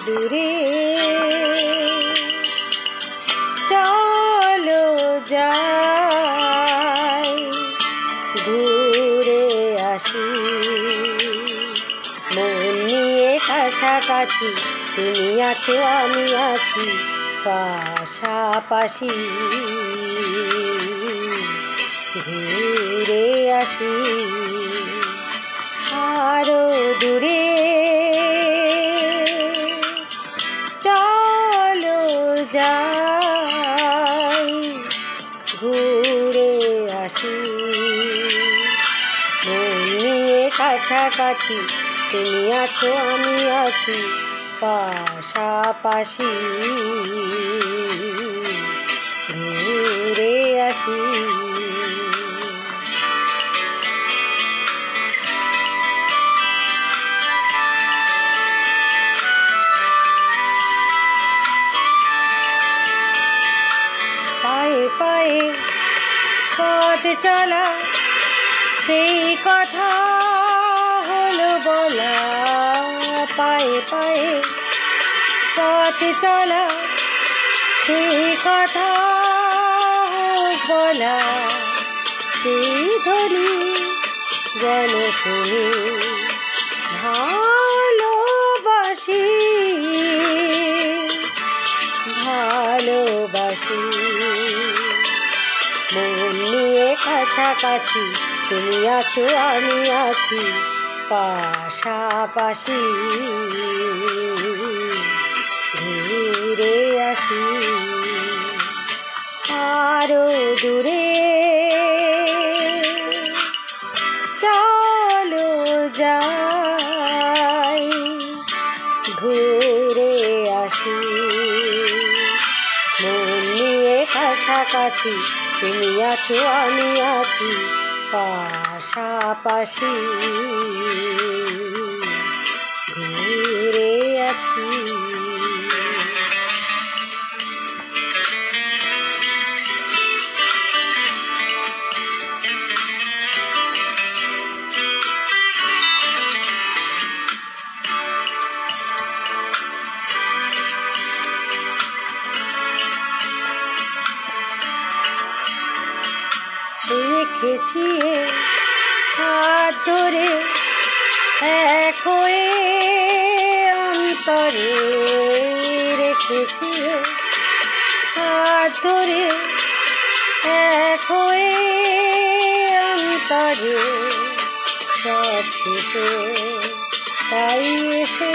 দূরে চলো যাই ঘুরে আসি মন নিয়ে কাছাকাছি তুমি আছো আমি আছি পাশাপাশি ঘুরে আসি আরো দূরে চলো যাই ঘুরে আসি মন নিয়ে কাছাকাছি তুমি আছো আমি আছি পাশাপাশি ঘুরে আসি পায়ে পায়ে পথ চলা সেই কথা হলো বলা পায়ে পায়ে পথ চলা সেই কথা বলা সেই ধ্বনি যেন শুনি ভালোবাসি ভালোবাসি মন নিয়ে কাছাকাছি তুমি আছো আমি আছি পাশাপাশি ঘুরে আসি আরো দূরে চলো যাই ঘুরে আসি মন নিয়ে কাছাকাছি তুমি আছো আমি আছি পাশাপাশি ঘুরে আছি রেখেছি হাত ধরে এক হয়ে অন্তরে রেখেছি হাত ধরে এক হয়ে অন্তরে সব শেষে তাই এসে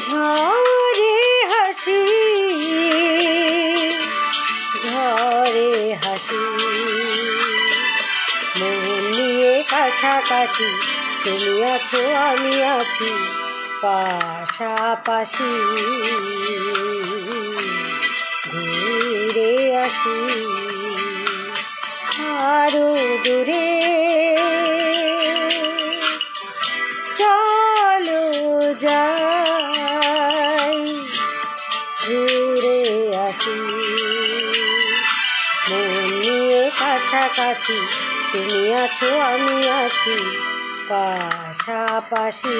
ঝরে হাসি ঝরে হাসি মন নিয়ে কাছাকাছি তুমি আছো আমি আছি পাশাপাশি ঘুরে আসি আরো দূরে চলো যাই ঘুরে আসি মন নিয়ে কাছাকাছি তুমি আছো আমি আছি পাশাপাশি